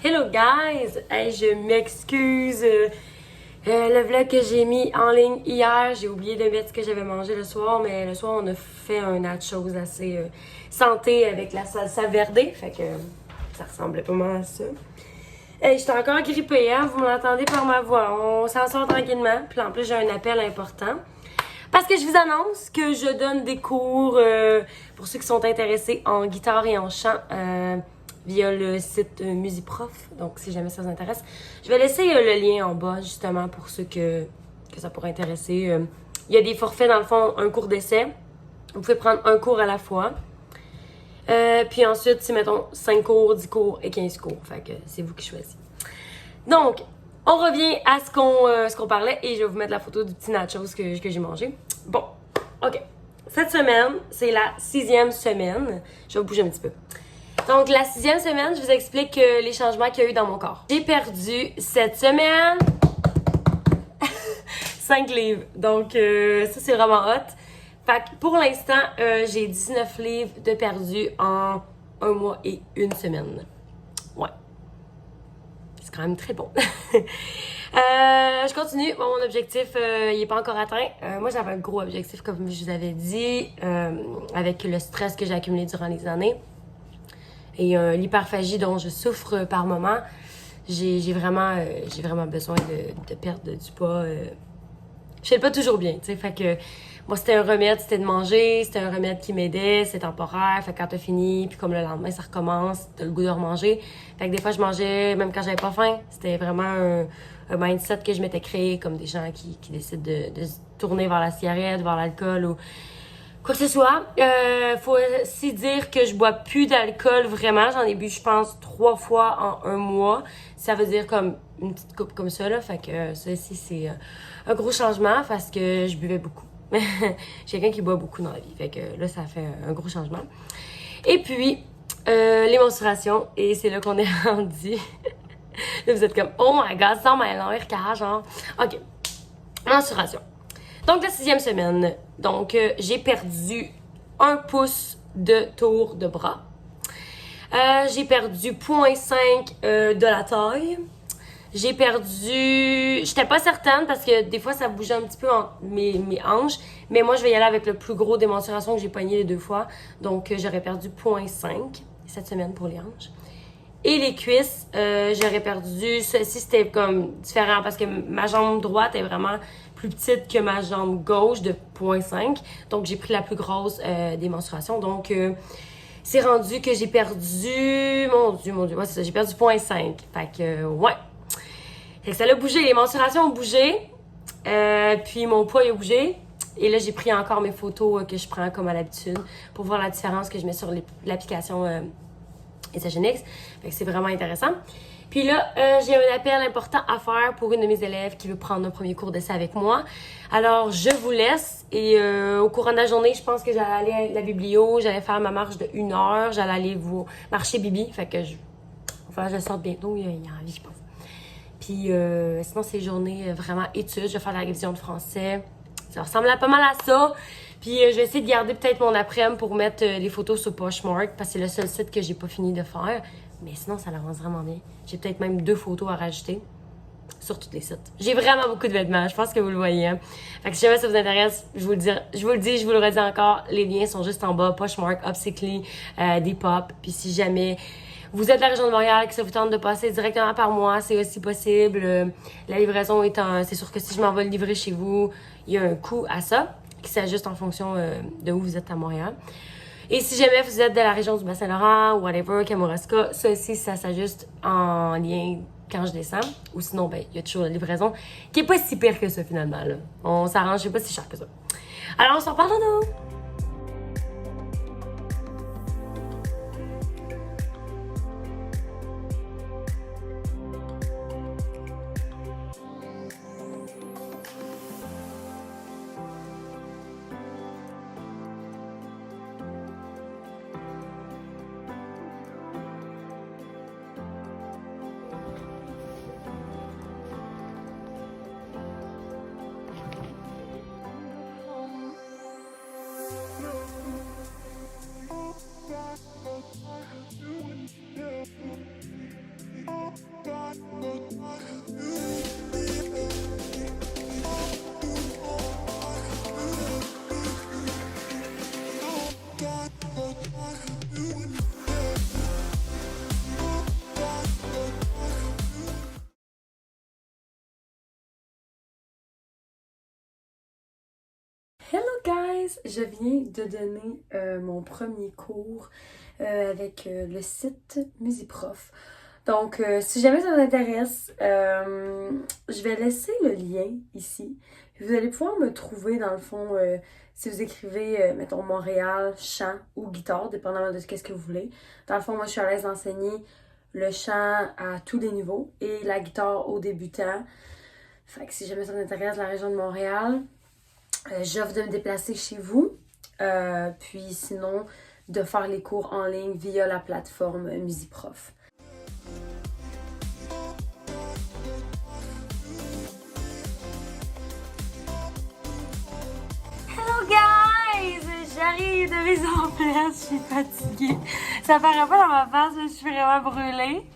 Hello guys! Hey, je m'excuse. Le vlog que j'ai mis en ligne hier, j'ai oublié de mettre ce que j'avais mangé le soir, mais le soir on a fait un nachos assez santé avec la salsa verde, fait que ça ressemblait pas mal à ça. Hey, j'étais encore grippée, hein? Vous m'entendez par ma voix. On s'en sort tranquillement. Puis en plus, j'ai un appel important. Parce que je vous annonce que je donne des cours pour ceux qui sont intéressés en guitare et en chant via le site Musiprof. Donc, si jamais ça vous intéresse, je vais laisser le lien en bas justement pour ceux que ça pourrait intéresser. Il y a des forfaits dans le fond, un cours d'essai. Vous pouvez prendre un cours à la fois. Puis ensuite, c'est mettons 5 cours, 10 cours et 15 cours. Fait que c'est vous qui choisissez. Donc, on revient à ce qu'on parlait et je vais vous mettre la photo du petit nachos que j'ai mangé. Bon, ok. Cette semaine, c'est la 6e semaine. Je vais vous bouger un petit peu. Donc, la 6e semaine, je vous explique les changements qu'il y a eu dans mon corps. J'ai perdu cette semaine 5 livres. Donc, ça, c'est vraiment hot. Fait que pour l'instant, j'ai 19 livres de perdu en 1 mois et 1 semaine. Ouais. C'est quand même très bon. Je continue. Bon, mon objectif, il n'est pas encore atteint. Moi, j'avais un gros objectif, comme je vous avais dit, avec le stress que j'ai accumulé durant les années et l'hyperphagie dont je souffre par moment. J'ai vraiment besoin de perdre du poids. Je fais pas toujours bien, tu sais. Fait que moi, c'était un remède, c'était de manger. C'était un remède qui m'aidait, c'est temporaire. Fait que quand t'as fini, puis comme le lendemain, ça recommence, t'as le goût de remanger. Fait que des fois, je mangeais même quand j'avais pas faim. C'était vraiment un mindset que je m'étais créé, comme des gens qui décident de se tourner vers la cigarette, vers l'alcool ou quoi que ce soit. Faut aussi dire que je bois plus d'alcool vraiment. J'en ai bu, je pense, 3 fois en 1 mois. Ça veut dire comme une petite coupe comme ça, là. Fait que ça aussi, c'est un gros changement parce que je buvais beaucoup. J'ai quelqu'un qui boit beaucoup dans la vie. Fait que là, ça fait un gros changement. Et puis, les menstruations. Et c'est là qu'on est rendu. Là, vous êtes comme, oh my god, ça m'a l'air car genre. OK. Menstruation. Donc, la 6e semaine. Donc, j'ai perdu 1 pouce de tour de bras. J'ai perdu 0,5 de la taille. J'ai perdu... J'étais pas certaine parce que des fois, ça bougeait un petit peu entre mes hanches. Mais moi, je vais y aller avec le plus gros des mensurations que j'ai pogné les 2 fois. Donc, j'aurais perdu 0,5 cette semaine pour les hanches. Et les cuisses, j'aurais perdu... Ceci, c'était comme différent parce que ma jambe droite est vraiment plus petite que ma jambe gauche de 0,5. Donc, j'ai pris la plus grosse des mensurations. Donc, c'est rendu que j'ai perdu... Mon Dieu, ouais, c'est ça, j'ai perdu 0,5. Fait que, ouais. Fait que ça a bougé, les mensurations ont bougé. Puis, mon poids a bougé. Et là, j'ai pris encore mes photos que je prends comme à l'habitude pour voir la différence que je mets sur l'application Isagenix. Fait que c'est vraiment intéressant. Puis là, j'ai un appel important à faire pour une de mes élèves qui veut prendre un premier cours d'essai avec moi. Alors, je vous laisse et au courant de la journée, je pense que j'allais aller à la biblio, j'allais faire ma marche de 1 heure, j'allais aller vous marcher Bibi. Fait que je sorte bientôt, il y a envie, je pense. Puis sinon, c'est journée vraiment études. Je vais faire la révision de français. Ça ressemble pas mal à ça. Puis je vais essayer de garder peut-être mon après-midi pour mettre les photos sur Poshmark parce que c'est le seul site que j'ai pas fini de faire. Mais sinon, ça l'avance vraiment bien. J'ai peut-être même 2 photos à rajouter sur tous les sites. J'ai vraiment beaucoup de vêtements. Je pense que vous le voyez. Hein? Fait que si jamais ça vous intéresse, je vous le dis, je vous le redis encore. Les liens sont juste en bas. Poshmark, Upcycly, Depop. Puis si jamais vous êtes de la région de Montréal, que ça vous tente de passer directement par moi, c'est aussi possible. La livraison c'est sûr que si je m'en vais le livrer chez vous, il y a un coût à ça qui s'ajuste en fonction de où vous êtes à Montréal. Et si jamais vous êtes de la région du Bas-Saint-Laurent, whatever, Kamouraska, ça aussi, ça s'ajuste en lien quand je descends. Ou sinon, ben, il y a toujours la livraison qui est pas si pire que ça finalement. Là. On s'arrange, c'est pas si cher que ça. Alors, on se reparle dans nous! Hello guys! Je viens de donner mon premier cours avec le site Musiprof. Donc, si jamais ça vous intéresse, je vais laisser le lien ici. Puis vous allez pouvoir me trouver dans le fond si vous écrivez, mettons, Montréal, chant ou guitare, dépendamment de ce que vous voulez. Dans le fond, moi, je suis à l'aise d'enseigner le chant à tous les niveaux et la guitare aux débutants. Fait que si jamais ça vous intéresse, la région de Montréal, j'offre de me déplacer chez vous. Puis sinon, de faire les cours en ligne via la plateforme Musiprof. Hello guys! J'arrive de mise en place, je suis fatiguée. Ça paraît pas dans ma face, mais je suis vraiment brûlée.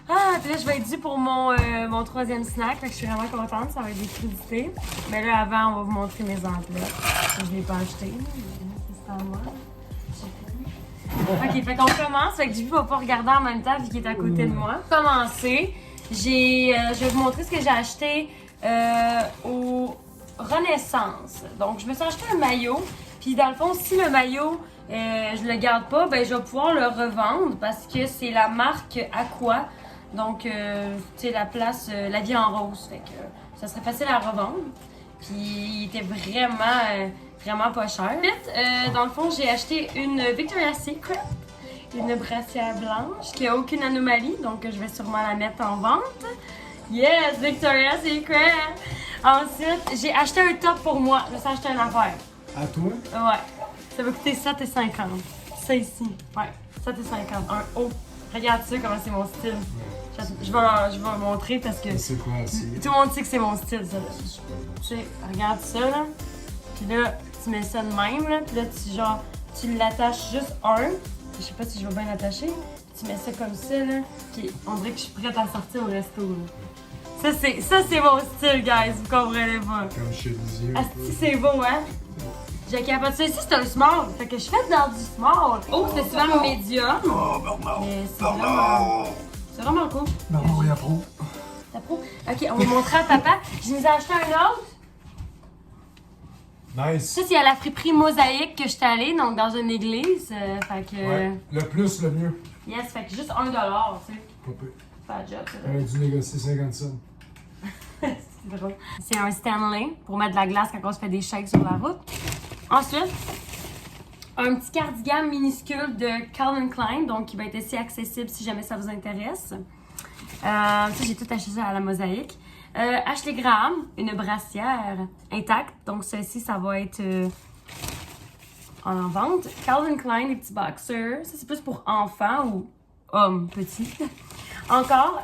Ah, puis là, je vais être due pour mon troisième snack, fait que je suis vraiment contente, ça va être des crudités. Mais là, avant, on va vous montrer mes emplettes. Je l'ai pas acheté, c'est à moi. Ok, fait qu'on commence, fait que Jimmy va pas regarder en même temps vu qu'il est à côté de moi. Pour commencer, je vais vous montrer ce que j'ai acheté au Renaissance. Donc, je me suis acheté un maillot, puis dans le fond, si le maillot, je le garde pas, ben je vais pouvoir le revendre parce que c'est la marque Aqua. Donc, tu sais, la place, la vie en rose. Fait que ça serait facile à revendre. Puis, il était vraiment pas cher. Ensuite, dans le fond, j'ai acheté une Victoria's Secret, une brassière blanche qui a aucune anomalie. Donc, je vais sûrement la mettre en vente. Yes, Victoria's Secret! Ensuite, j'ai acheté un top pour moi. Je me suis acheté une affaire. À toi? Ouais. Ça va coûter 7,50. Ça ici. Ouais, 7,50. Un haut. Regarde ça, comment c'est mon style. Je vais montrer parce que C'est quoi aussi? tout le monde sait que c'est mon style, ça. Tu sais, regarde ça, là. Puis là, tu mets ça de même, là. Puis là, tu l'attaches juste un. Je sais pas si je vais bien l'attacher. Puis tu mets ça comme ça, là. Puis on dirait que je suis prête à sortir au resto, là. Ça, c'est mon style, guys. Vous comprenez pas. Comme chez Lisieux. Ah, si, c'est beau, hein? J'ai capoté ça. Ici, c'est un small. Fait que je fais dans du small. Oh, c'est souvent le médium. Mais c'est vraiment cool. Bernard, il approuve. T'approuves? Ok, on va montrer à papa. Je nous ai acheté un autre. Nice. Ça, c'est à la friperie Mosaïque que je suis allée, donc dans une église. Fait que. Ouais. Le plus, le mieux. Yes, fait que juste $1, tu sais. Pas peu. Fait un job, ça. J'aurais dû négocier 50 cents. C'est drôle. C'est un Stanley pour mettre de la glace quand on se fait des shakes sur la route. Ensuite, un petit cardigan minuscule de Calvin Klein, donc qui va être aussi accessible si jamais ça vous intéresse. Ça, j'ai tout acheté ça à la Mosaïque. Ashley Graham, une brassière intacte. Donc, ceci, ça va être en vente. Calvin Klein, les petits boxers. Ça, c'est plus pour enfants ou hommes petits. Encore,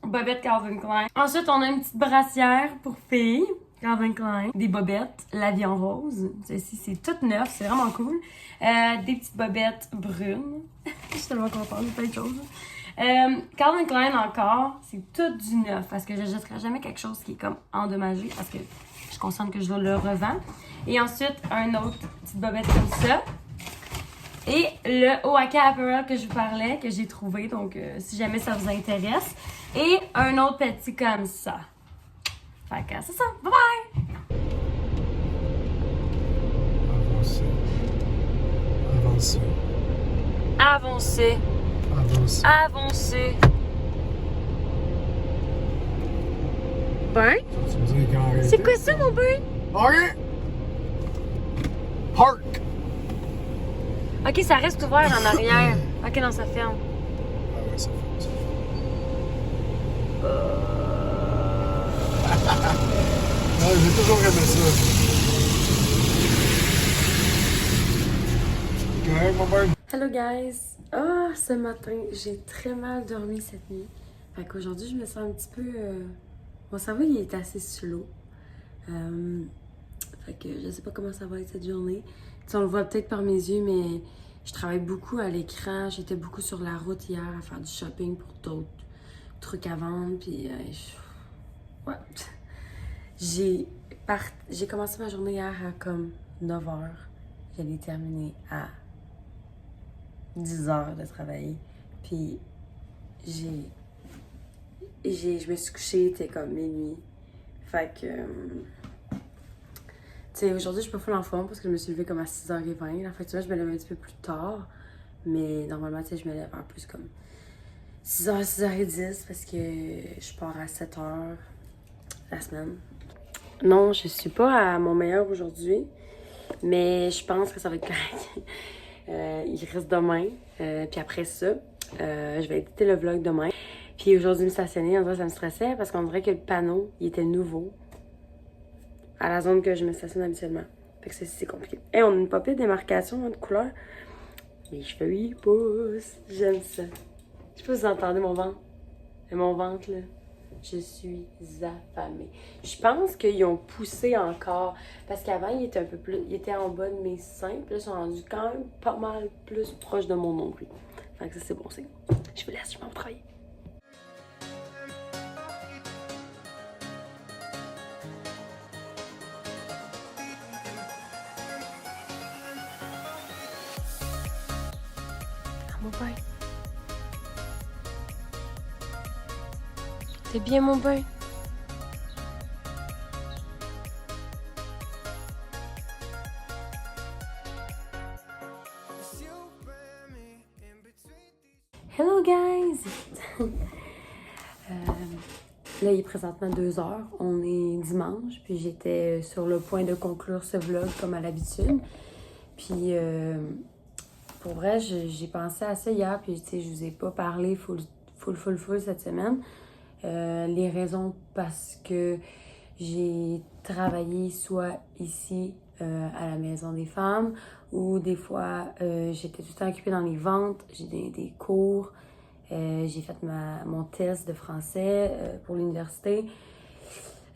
bobette Calvin Klein. Ensuite, on a une petite brassière pour filles. Calvin Klein. Des bobettes, la vie en rose. Ceci, c'est tout neuf, c'est vraiment cool. Des petites bobettes brunes. Je suis tellement contente, de plein de choses. Calvin Klein encore, c'est tout du neuf parce que je ne jetterai jamais quelque chose qui est comme endommagé parce que je suis consciente que je le revends. Et ensuite, un autre petite bobette comme ça. Et le Oaka Apparel que je vous parlais, que j'ai trouvé, donc si jamais ça vous intéresse. Et un autre petit comme ça. Fait que c'est ça. Bye bye! Avancez. Avancez. Avancez. Avancez. Ben? Tu me dis quand arrêter? C'est quoi ça, mon ben? OK! Park! Ok, ça reste ouvert en arrière. Ok, non, ça ferme. Ah ouais, ça fait. Non, j'ai toujours aimé ça. Ouais, mon ben. Hello guys! Ah, ce matin, j'ai très mal dormi cette nuit. Fait qu'aujourd'hui, je me sens un petit peu... Mon cerveau, il est assez slow. Fait que je sais pas comment ça va être cette journée. Tu sais, on le voit peut-être par mes yeux, mais je travaille beaucoup à l'écran. J'étais beaucoup sur la route hier à faire du shopping pour d'autres trucs à vendre. Puis, ouais. J'ai commencé ma journée hier à comme 9h. Je l'ai terminée à 10 heures de travailler. Puis je me suis couchée, c'était comme minuit. Fait que, tu sais, aujourd'hui, je suis pas full en forme parce que je me suis levée comme à 6h20. Là, fait que tu vois, je me lève un petit peu plus tard. Mais normalement, tu sais, je me lève en plus comme 6h, 6h10 parce que je pars à 7h la semaine. Non, je suis pas à mon meilleur aujourd'hui, mais je pense que ça va être correct. Il reste demain, puis après ça, je vais éditer le vlog demain. Puis aujourd'hui, me stationner, on dirait que ça me stressait parce qu'on dirait que le panneau, il était nouveau à la zone que je me stationne habituellement. Fait que c'est compliqué. Et on a une pas pire démarcation de couleur. Mes cheveux, ils poussent. J'aime ça. Je sais pas si vous entendez mon ventre. Et mon ventre, là, je suis affamée. Je pense qu'ils ont poussé encore. Parce qu'avant, il était un peu plus. Il était en bas de mes seins. Puis là, ils sont rendus quand même pas mal plus proches de mon nombril. Fait que ça, c'est bon signe. Je vous laisse, je vais m'en travailler. Ah, mon bain. C'est bien mon bain. Hello guys! Là, il est présentement 2h. On est dimanche, puis j'étais sur le point de conclure ce vlog comme à l'habitude. Puis, pour vrai, j'ai pensé à ça hier, puis tu sais, je vous ai pas parlé full cette semaine. Les raisons parce que j'ai travaillé soit ici à la Maison des femmes ou des fois j'étais tout le temps occupée dans les ventes, j'ai des cours, j'ai fait mon test de français pour l'université.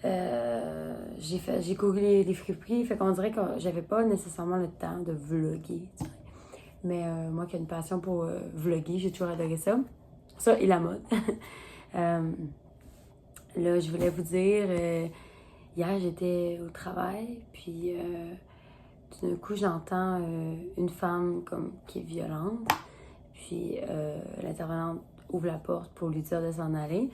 J'ai couru les friperies, fait qu'on dirait que j'avais pas nécessairement le temps de vlogger, tu sais. Mais moi qui ai une passion pour vlogger, j'ai toujours adoré ça. Ça et la mode. Là, je voulais vous dire, hier j'étais au travail, puis tout d'un coup j'entends une femme comme qui est violente, puis l'intervenante ouvre la porte pour lui dire de s'en aller,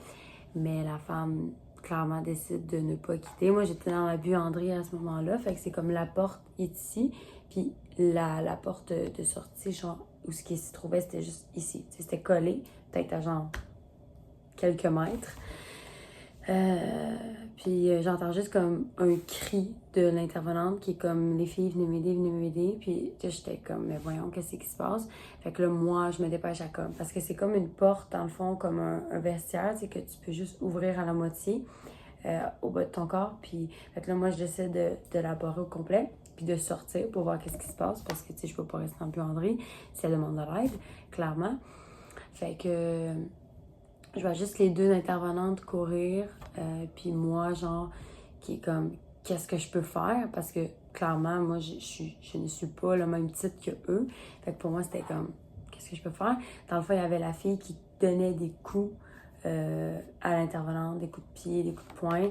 mais la femme clairement décide de ne pas quitter. Moi j'étais dans la buanderie à ce moment-là, fait que c'est comme la porte est ici, puis la porte de sortie, genre où ce qui s'y trouvait c'était juste ici, c'était collé, peut-être à genre quelques mètres. Puis j'entends juste comme un cri de l'intervenante qui est comme les filles venez m'aider, puis j'étais comme mais voyons qu'est-ce qui se passe. Fait que là moi je me dépêche à comme parce que c'est comme une porte dans le fond comme un vestiaire, c'est que tu peux juste ouvrir à la moitié au bas de ton corps, puis fait que là moi je décide de la barrer au complet puis de sortir pour voir qu'est-ce qui se passe parce que tu sais je peux pas rester en buanderie si elle demande de l'aide clairement. Fait que je vois juste les deux intervenantes courir, puis moi, genre, qui est comme, qu'est-ce que je peux faire? Parce que, clairement, moi, je ne suis pas le même titre que eux. Fait que pour moi, c'était comme, qu'est-ce que je peux faire? Dans le fond, il y avait la fille qui donnait des coups à l'intervenante, des coups de pied, des coups de poing.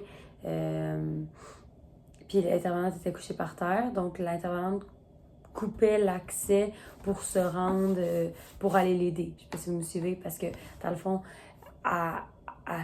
Puis l'intervenante était couchée par terre, donc l'intervenante coupait l'accès pour se rendre, pour aller l'aider. Je sais pas si vous me suivez, parce que, dans le fond, à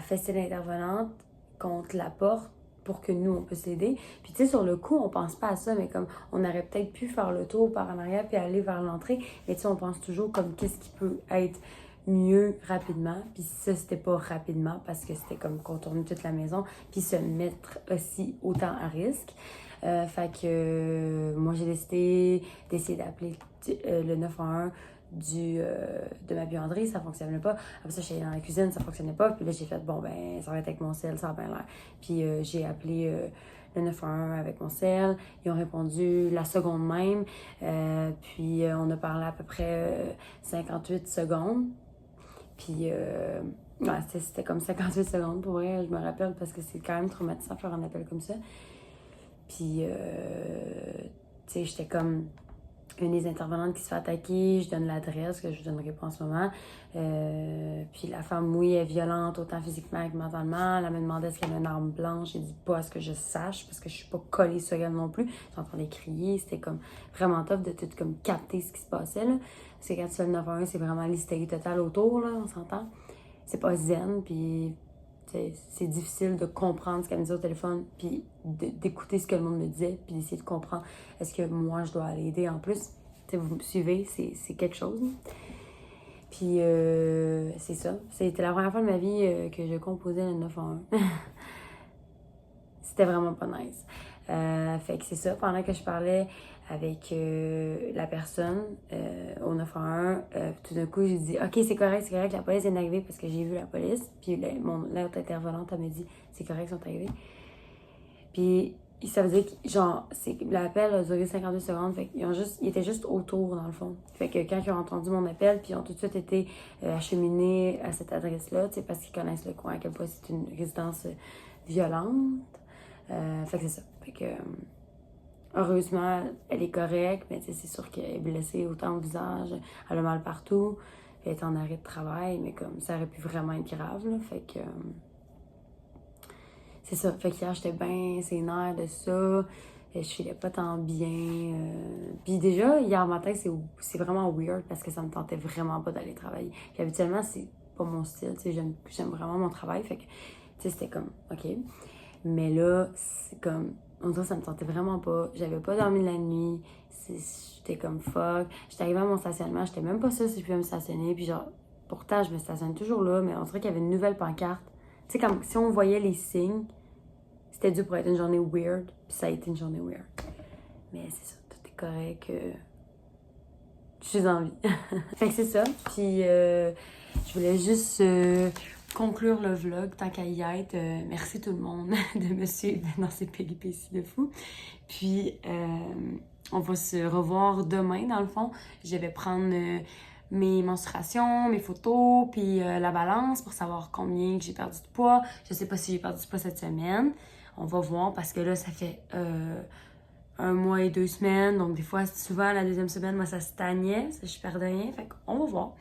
fesser l'intervenante contre la porte pour que nous, on puisse l'aider. Puis, tu sais, sur le coup, on pense pas à ça, mais comme on aurait peut-être pu faire le tour par en arrière puis aller vers l'entrée. Mais tu sais, on pense toujours comme qu'est-ce qui peut être mieux rapidement. Puis ça, c'était pas rapidement parce que c'était comme contourner toute la maison puis se mettre aussi autant à risque. Fait que moi, j'ai décidé d'essayer d'appeler le 911 de ma buanderie, ça fonctionnait pas. Après ça, j'étais dans la cuisine, ça fonctionnait pas. Puis là, j'ai fait, bon, ben, ça va être avec mon sel, ça a bien l'air. Puis j'ai appelé le 911 avec mon sel. Ils ont répondu la seconde même. Puis on a parlé à peu près 58 secondes. Puis ouais, c'était comme 58 secondes pour vrai, je me rappelle, parce que c'est quand même traumatisant de faire un appel comme ça. Puis, tu sais, j'étais comme... une des intervenantes qui se fait attaquer, je donne l'adresse que je donnerai pas en ce moment. Puis la femme, oui, est violente, autant physiquement que mentalement. Elle me demandait est-ce qu'elle avait une arme blanche. J'ai dit pas à ce que je sache, parce que je suis pas collée sur elle non plus. J'entendais crier, c'était comme vraiment tough de tout comme capter ce qui se passait, là. Parce que quand tu fais le 911, c'est vraiment l'hystérie totale autour, là, on s'entend. C'est pas zen, puis c'est difficile de comprendre ce qu'elle me disait au téléphone, puis d'écouter ce que le monde me disait, puis d'essayer de comprendre est-ce que moi je dois aller aider en plus. T'sais, vous me suivez, c'est quelque chose. Puis c'est ça. C'était la première fois de ma vie que je composais le 911. C'était vraiment pas nice. Fait que c'est ça, pendant que je parlais avec la personne au 911, tout d'un coup, j'ai dit « Ok, c'est correct, la police vient d'arriver parce que j'ai vu la police. » Puis l'autre intervenante, elle m'a dit « C'est correct, ils sont arrivés. » Puis ça veut dire que, genre, l'appel a duré 52 secondes, fait qu'ils ils étaient juste autour, dans le fond. Fait que quand ils ont entendu mon appel, puis ils ont tout de suite été acheminés à cette adresse-là, tu sais, parce qu'ils connaissent le coin, à quel point c'est une résidence violente. Fait que c'est ça. Fait que, heureusement, elle est correcte, mais c'est sûr qu'elle est blessée autant au visage, elle a mal partout, elle est en arrêt de travail, mais comme ça aurait pu vraiment être grave, là. Fait que... c'est ça. Fait qu'hier, j'étais bien sénère de ça. Je filais pas tant bien. Puis déjà, hier matin, c'est vraiment weird parce que ça me tentait vraiment pas d'aller travailler. Puis habituellement, c'est pas mon style. Tu sais, j'aime vraiment mon travail. Fait que, tu sais, c'était comme, OK. Mais là, c'est comme, on dirait que ça me tentait vraiment pas. J'avais pas dormi de la nuit. J'étais comme fuck. J'étais arrivée à mon stationnement. J'étais même pas sûre si je pouvais me stationner. Puis genre, pourtant, je me stationne toujours là. Mais on dirait qu'il y avait une nouvelle pancarte. Tu sais, comme si on voyait les signes. C'était dû pour être une journée weird, puis ça a été une journée weird. Mais c'est ça, tout est correct. Je suis en vie. Fait que c'est ça. Puis je voulais juste conclure le vlog tant qu'à y être. Merci tout le monde de me suivre dans ces péripéties de fou. Puis on va se revoir demain, dans le fond. Je vais prendre mes menstruations, mes photos, puis la balance pour savoir combien que j'ai perdu de poids. Je sais pas si j'ai perdu de poids cette semaine. On va voir parce que là, ça fait 1 mois et 2 semaines. Donc, des fois, souvent, la deuxième semaine, moi, ça stagnait. Je perdais rien. Fait qu'on va voir.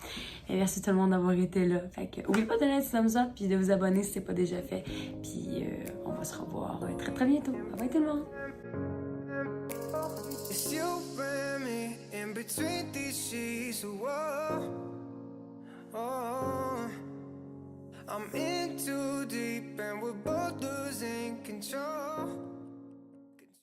Et merci tout le monde d'avoir été là. Fait que, n'oubliez pas de donner un petit thumbs up puis de vous abonner si c'est pas déjà fait. Puis, on va se revoir très, très bientôt. Bye bye tout le monde! Between these sheets, I'm in too deep and we're both losing control.